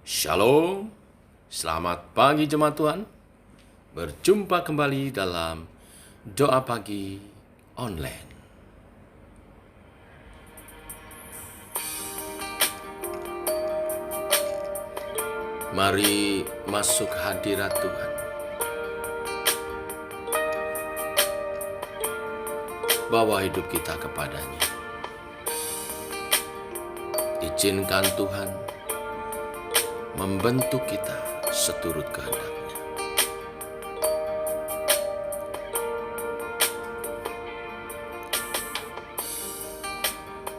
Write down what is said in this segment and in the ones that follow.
Shalom, selamat pagi jemaat Tuhan. Berjumpa kembali dalam doa pagi online. Mari masuk hadirat Tuhan. Bawa hidup kita kepadanya. Izinkan Tuhan membentuk kita seturut kehendak-Nya.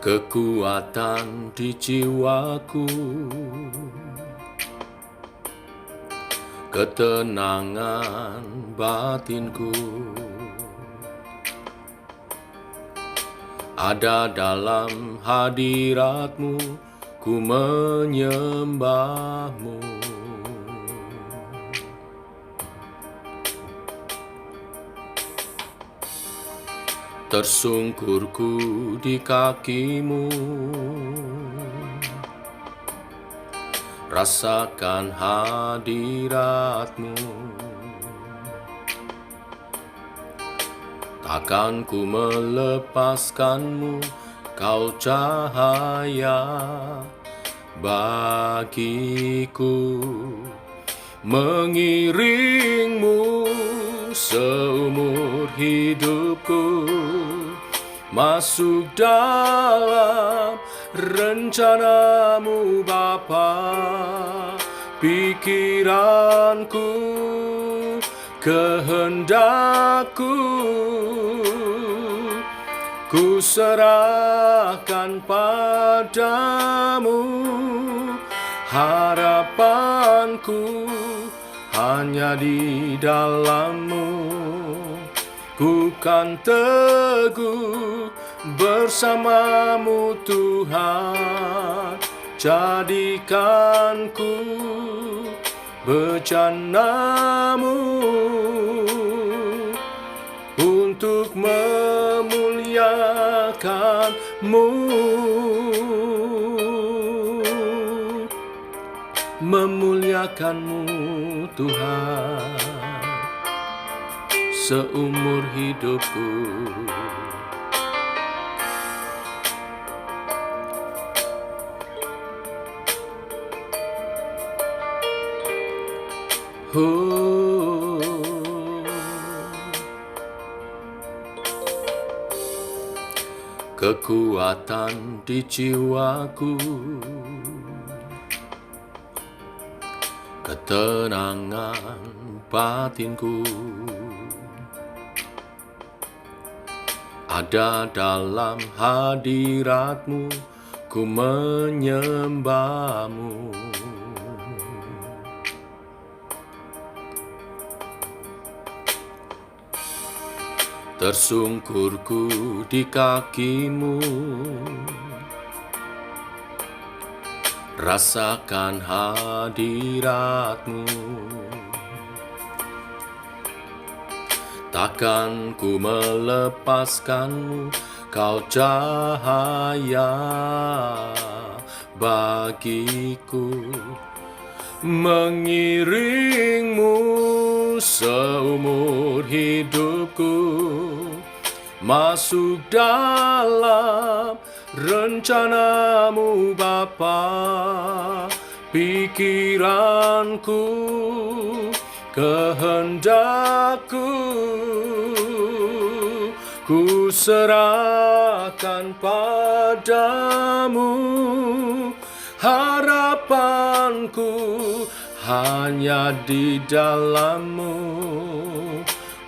Kekuatan di jiwaku, ketenangan batinku, ada dalam hadirat-Mu, ku menyembah-Mu. Tersungkurku di kaki-Mu, rasakan hadirat-Mu. Takkan ku melepaskan-Mu, Kau cahaya bagiku. Mengiring-Mu seumur hidupku, masuk dalam rencana-Mu Bapa. Pikiranku, kehendakku, ku serahkan padamu. Harapanku hanya di dalam-Mu, ku kan teguh bersama-Mu Tuhan. Jadikanku bejana-Mu untuk memuliakan-Mu, memuliakan-Mu Tuhan seumur hidupku. Kekuatan di jiwaku, ketenangan batinku, ada dalam hadirat-Mu, ku menyembah-Mu. Tersungkurku di kaki-Mu, rasakan hadirat-Mu. Takkan ku melepaskan-Mu, Kau cahaya bagiku. Mengiring-Mu seumur hidupku, masuk dalam rencana-Mu Bapa. Pikiranku, kehendakku, ku serahkan padamu. Harapanku hanya di dalam-Mu,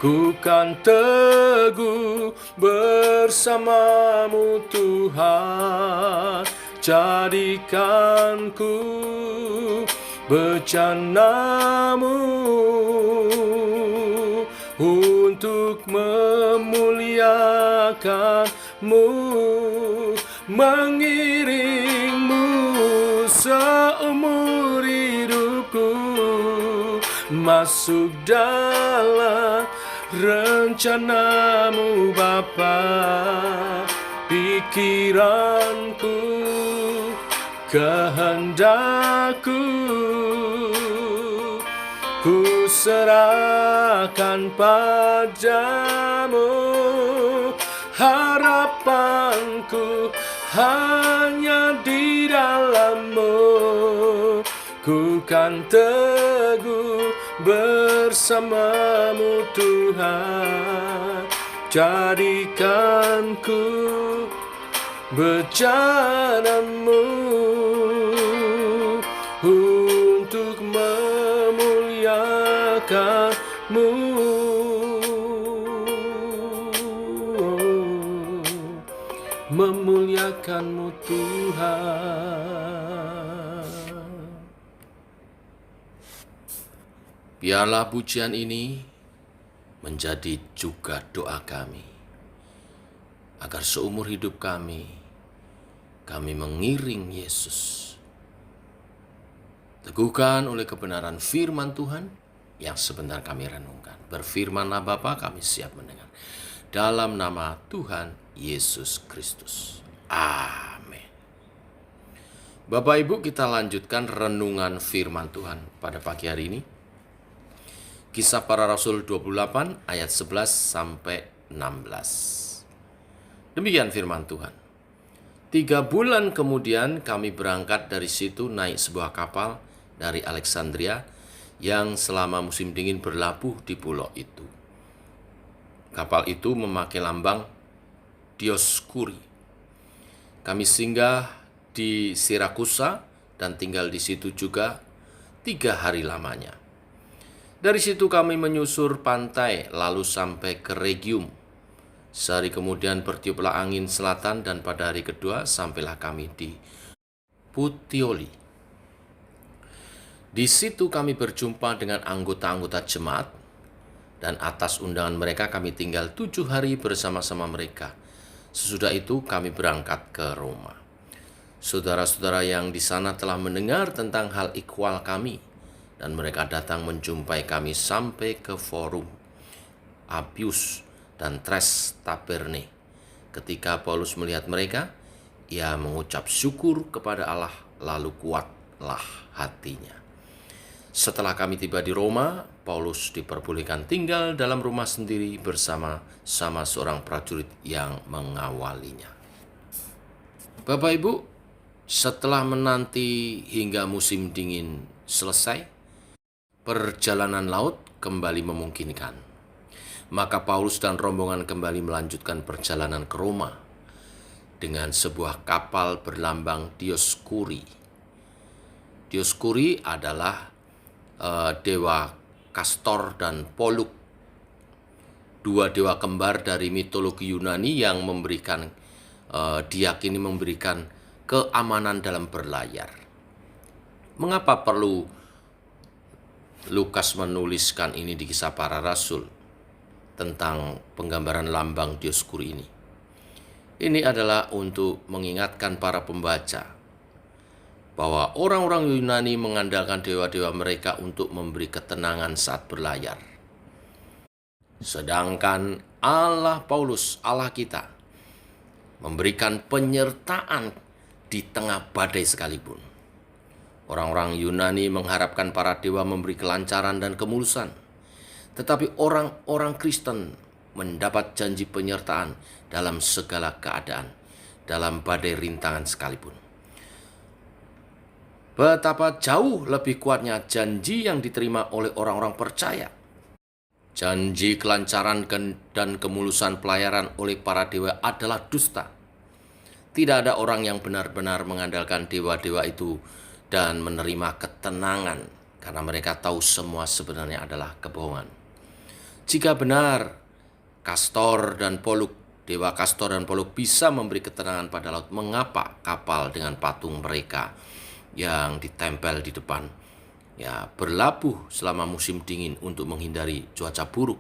ku kan teguh bersama-Mu Tuhan. Jadikanku bejana-Mu untuk memuliakan-Mu, mengiring-Mu seumur hidupku, masuk dalam rencana-Mu Bapa. Pikiranku, kehendakku. Ku serahkan padamu, harapanku hanya di dalam-Mu. Ku kan teguh bersama-Mu Tuhan, jadikan ku berjalan-Mu untuk memuliakan-Mu, memuliakan-Mu Tuhan. Biarlah pujian ini menjadi juga doa kami, agar seumur hidup kami mengiring Yesus. Teguhkan oleh kebenaran firman Tuhan yang sebentar kami renungkan. Berfirmanlah Bapa, kami siap mendengar. Dalam nama Tuhan Yesus Kristus. Amin. Bapak Ibu, kita lanjutkan renungan firman Tuhan pada pagi hari ini. Kisah Para Rasul 28 ayat 11 sampai 16. Demikian firman Tuhan. 3 bulan kemudian kami berangkat dari situ naik sebuah kapal dari Alexandria yang selama musim dingin berlabuh di pulau itu. Kapal itu memakai lambang Dioskuri. Kami singgah di Sirakusa dan tinggal di situ juga 3 hari lamanya. Dari situ kami menyusur pantai lalu sampai ke Regium. Sehari kemudian bertiuplah angin selatan dan pada hari kedua sampailah kami di Puteoli. Di situ kami berjumpa dengan anggota-anggota jemaat dan atas undangan mereka kami tinggal 7 hari bersama-sama mereka. Sesudah itu kami berangkat ke Roma. Saudara-saudara yang di sana telah mendengar tentang hal ikhwal kami dan mereka datang menjumpai kami sampai ke Forum Appius dan Tres Taberne. Ketika Paulus melihat mereka, ia mengucap syukur kepada Allah, lalu kuatlah hatinya. Setelah kami tiba di Roma, Paulus diperbolehkan tinggal dalam rumah sendiri bersama-sama seorang prajurit yang mengawalinya. Bapak Ibu, setelah menanti hingga musim dingin selesai, perjalanan laut kembali memungkinkan. Maka Paulus dan rombongan kembali melanjutkan perjalanan ke Roma dengan sebuah kapal berlambang Dioskuri. Dioskuri adalah dewa Kastor dan Poluk, 2 dewa kembar dari mitologi Yunani yang diyakini memberikan keamanan dalam berlayar. Mengapa perlu Lukas menuliskan ini di Kisah Para Rasul tentang penggambaran lambang Dioskuri ini? Ini adalah untuk mengingatkan para pembaca bahwa orang-orang Yunani mengandalkan dewa-dewa mereka untuk memberi ketenangan saat berlayar. Sedangkan Allah Paulus, Allah kita, memberikan penyertaan di tengah badai sekalipun. Orang-orang Yunani mengharapkan para dewa memberi kelancaran dan kemulusan. Tetapi orang-orang Kristen mendapat janji penyertaan dalam segala keadaan, dalam badai rintangan sekalipun. Betapa jauh lebih kuatnya janji yang diterima oleh orang-orang percaya. Janji kelancaran dan kemulusan pelayaran oleh para dewa adalah dusta. Tidak ada orang yang benar-benar mengandalkan dewa-dewa itu dan menerima ketenangan karena mereka tahu semua sebenarnya adalah kebohongan. Jika benar Kastor dan Poluk, dewa Kastor dan Poluk bisa memberi ketenangan pada laut, mengapa kapal dengan patung mereka yang ditempel di depan berlabuh selama musim dingin untuk menghindari cuaca buruk?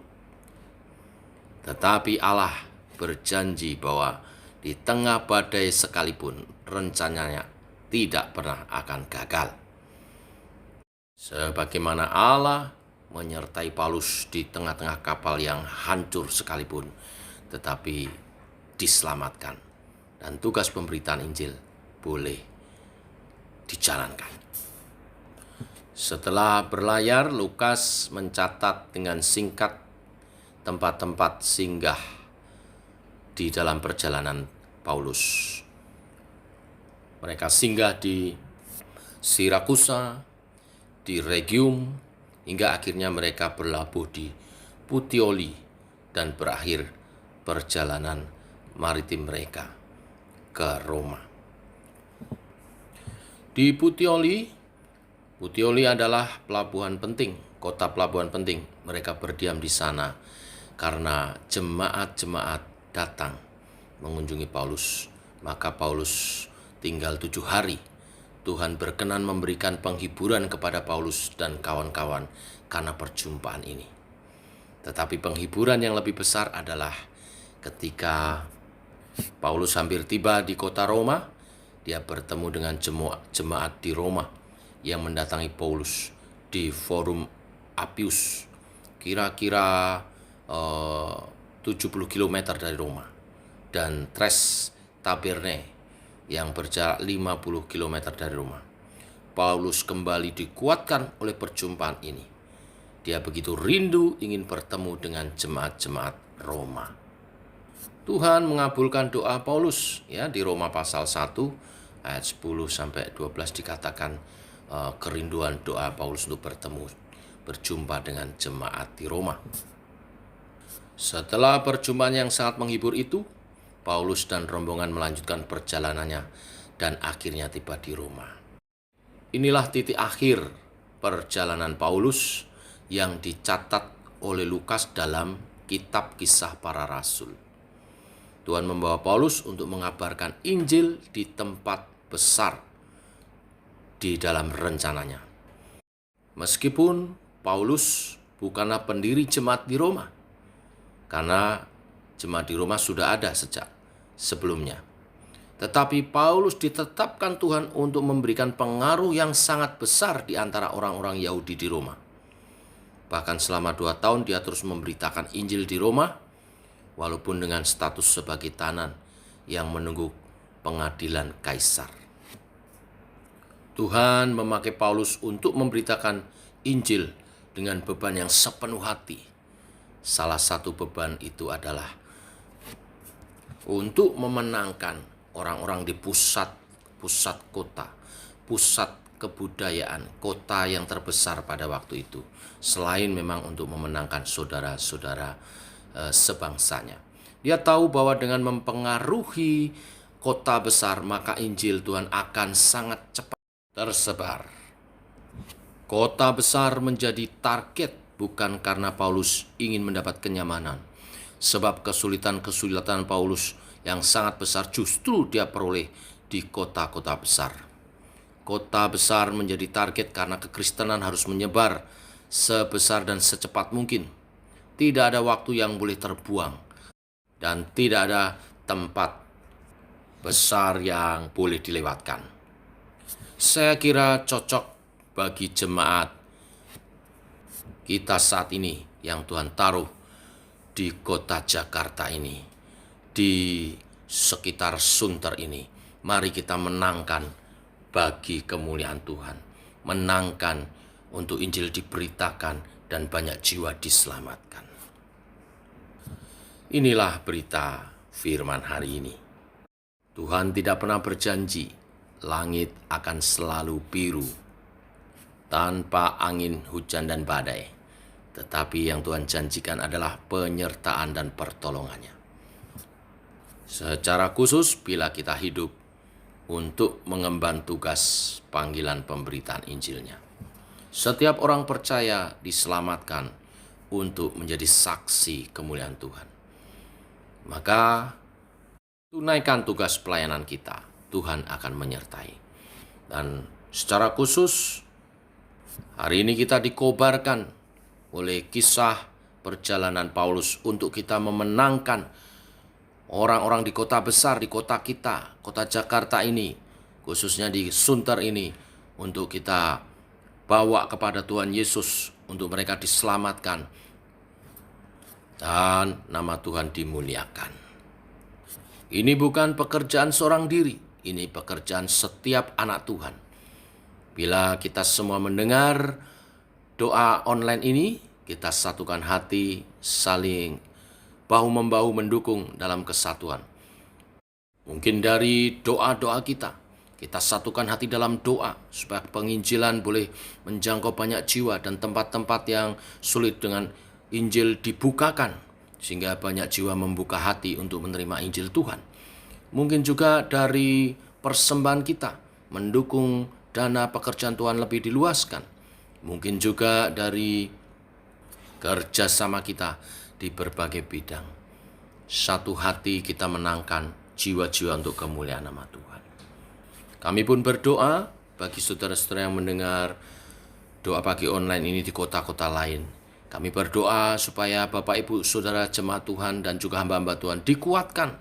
Tetapi Allah berjanji bahwa di tengah badai sekalipun rencananya tidak pernah akan gagal. Sebagaimana Allah menyertai Paulus di tengah-tengah kapal yang hancur sekalipun, tetapi diselamatkan. Dan tugas pemberitaan Injil boleh dijalankan. Setelah berlayar, Lukas mencatat dengan singkat tempat-tempat singgah di dalam perjalanan Paulus. Mereka singgah di Sirakusa, di Rhegium, hingga akhirnya mereka berlabuh di Puteoli dan berakhir perjalanan maritim mereka ke Roma. Di Puteoli adalah pelabuhan penting, kota pelabuhan penting. Mereka berdiam di sana karena jemaat-jemaat datang mengunjungi Paulus. Maka Paulus tinggal 7 hari. Tuhan berkenan memberikan penghiburan kepada Paulus dan kawan-kawan karena perjumpaan ini. Tetapi penghiburan yang lebih besar adalah ketika Paulus hampir tiba di kota Roma, dia bertemu dengan jemaat di Roma yang mendatangi Paulus di Forum Appius, kira-kira 70 km dari Roma, dan Tres Taberne yang berjarak 50 km dari Roma. Paulus kembali dikuatkan oleh perjumpaan ini. Dia begitu rindu ingin bertemu dengan jemaat-jemaat Roma. Tuhan mengabulkan doa Paulus, ya, di Roma pasal 1 ayat 10 sampai 12 dikatakan kerinduan doa Paulus untuk berjumpa dengan jemaat di Roma. Setelah perjumpaan yang sangat menghibur itu, Paulus dan rombongan melanjutkan perjalanannya dan akhirnya tiba di Roma. Inilah titik akhir perjalanan Paulus yang dicatat oleh Lukas dalam kitab Kisah Para Rasul. Tuhan membawa Paulus untuk mengabarkan Injil di tempat besar di dalam rencananya. Meskipun Paulus bukanlah pendiri jemaat di Roma, karena jemaat di Roma sudah ada sejak sebelumnya. Tetapi Paulus ditetapkan Tuhan untuk memberikan pengaruh yang sangat besar di antara orang-orang Yahudi di Roma. Bahkan selama 2 tahun dia terus memberitakan Injil di Roma, walaupun dengan status sebagai tahanan yang menunggu pengadilan Kaisar. Tuhan memakai Paulus untuk memberitakan Injil dengan beban yang sepenuh hati. Salah satu beban itu adalah untuk memenangkan orang-orang di pusat kota, pusat kebudayaan, kota yang terbesar pada waktu itu. Selain memang untuk memenangkan saudara-saudara sebangsanya. Dia tahu bahwa dengan mempengaruhi kota besar, maka Injil Tuhan akan sangat cepat tersebar. Kota besar menjadi target bukan karena Paulus ingin mendapat kenyamanan. Sebab kesulitan-kesulitan Paulus yang sangat besar justru dia peroleh di kota-kota besar. Kota besar menjadi target karena kekristenan harus menyebar sebesar dan secepat mungkin. Tidak ada waktu yang boleh terbuang dan tidak ada tempat besar yang boleh dilewatkan. Saya kira cocok bagi jemaat kita saat ini yang Tuhan taruh di kota Jakarta ini, di sekitar Sunter ini. Mari kita menangkan bagi kemuliaan Tuhan, menangkan untuk Injil diberitakan dan banyak jiwa diselamatkan. Inilah berita firman hari ini. Tuhan tidak pernah berjanji langit akan selalu biru tanpa angin, hujan, dan badai. Tetapi yang Tuhan janjikan adalah penyertaan dan pertolongannya. Secara khusus bila kita hidup untuk mengemban tugas panggilan pemberitaan Injilnya. Setiap orang percaya diselamatkan untuk menjadi saksi kemuliaan Tuhan. Maka tunaikan tugas pelayanan kita, Tuhan akan menyertai. Dan secara khusus hari ini kita dikobarkan oleh kisah perjalanan Paulus untuk kita memenangkan orang-orang di kota besar, di kota kita, kota Jakarta ini, khususnya di Sunter ini, untuk kita bawa kepada Tuhan Yesus, untuk mereka diselamatkan, dan nama Tuhan dimuliakan. Ini bukan pekerjaan seorang diri, ini pekerjaan setiap anak Tuhan. Bila kita semua mendengar doa online ini, kita satukan hati, saling bahu-membahu mendukung dalam kesatuan. Mungkin dari doa-doa kita satukan hati dalam doa supaya penginjilan boleh menjangkau banyak jiwa dan tempat-tempat yang sulit dengan Injil dibukakan, sehingga banyak jiwa membuka hati untuk menerima Injil Tuhan. Mungkin juga dari persembahan kita mendukung dana pekerjaan Tuhan lebih diluaskan. Mungkin juga dari kerjasama kita di berbagai bidang. Satu hati kita menangkan jiwa-jiwa untuk kemuliaan nama Tuhan. Kami pun berdoa bagi saudara-saudara yang mendengar doa pagi online ini di kota-kota lain. Kami berdoa supaya Bapak Ibu Saudara jemaat Tuhan dan juga hamba-hamba Tuhan dikuatkan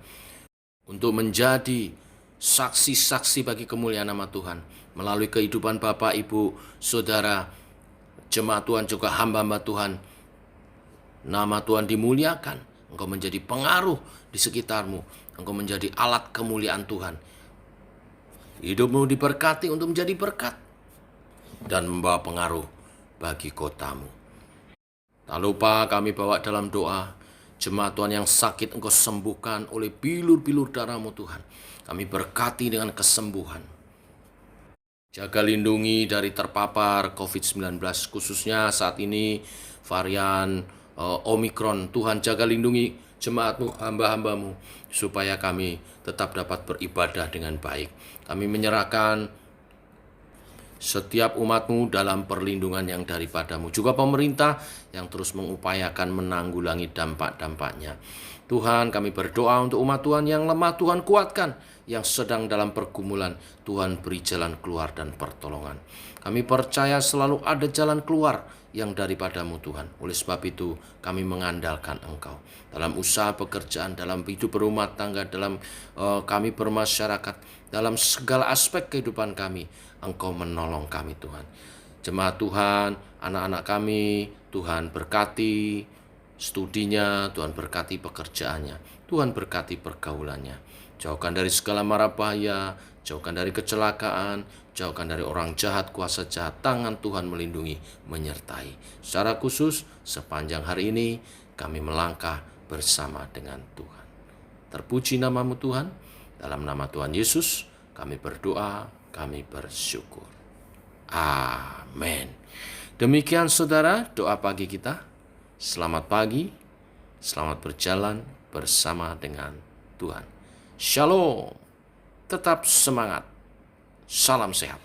untuk menjadi saksi-saksi bagi kemuliaan nama Tuhan. Melalui kehidupan Bapak Ibu Saudara jemaat Tuhan juga hamba-hamba Tuhan, nama Tuhan dimuliakan. Engkau menjadi pengaruh di sekitarmu. Engkau menjadi alat kemuliaan Tuhan. Hidupmu diberkati untuk menjadi berkat dan membawa pengaruh bagi kotamu. Tak lupa kami bawa dalam doa jemaat Tuhan yang sakit Engkau sembuhkan oleh bilur-bilur darah-Mu Tuhan. Kami berkati dengan kesembuhan. Jaga lindungi dari terpapar COVID-19, khususnya saat ini varian Omikron. Tuhan jaga lindungi jemaat-Mu, hamba-hamba-Mu, supaya kami tetap dapat beribadah dengan baik. Kami menyerahkan setiap umat-Mu dalam perlindungan yang daripada-Mu. Juga pemerintah yang terus mengupayakan menanggulangi dampak-dampaknya. Tuhan, kami berdoa untuk umat Tuhan yang lemah, Tuhan kuatkan. Yang sedang dalam pergumulan, Tuhan beri jalan keluar dan pertolongan. Kami percaya selalu ada jalan keluar yang daripada-Mu Tuhan. Oleh sebab itu kami mengandalkan Engkau. Dalam usaha pekerjaan, dalam hidup berumah tangga, dalam kami bermasyarakat, dalam segala aspek kehidupan kami, Engkau menolong kami Tuhan. Jemaat Tuhan, anak-anak kami, Tuhan berkati studinya, Tuhan berkati pekerjaannya, Tuhan berkati pergaulannya. Jauhkan dari segala mara bahaya, jauhkan dari kecelakaan, jauhkan dari orang jahat, kuasa jahat. Tangan Tuhan melindungi, menyertai. Secara khusus, sepanjang hari ini kami melangkah bersama dengan Tuhan. Terpuji nama-Mu Tuhan. Dalam nama Tuhan Yesus, kami berdoa, kami bersyukur. Amin. Demikian saudara, doa pagi kita. Selamat pagi, selamat berjalan bersama dengan Tuhan. Shalom, tetap semangat, salam sehat.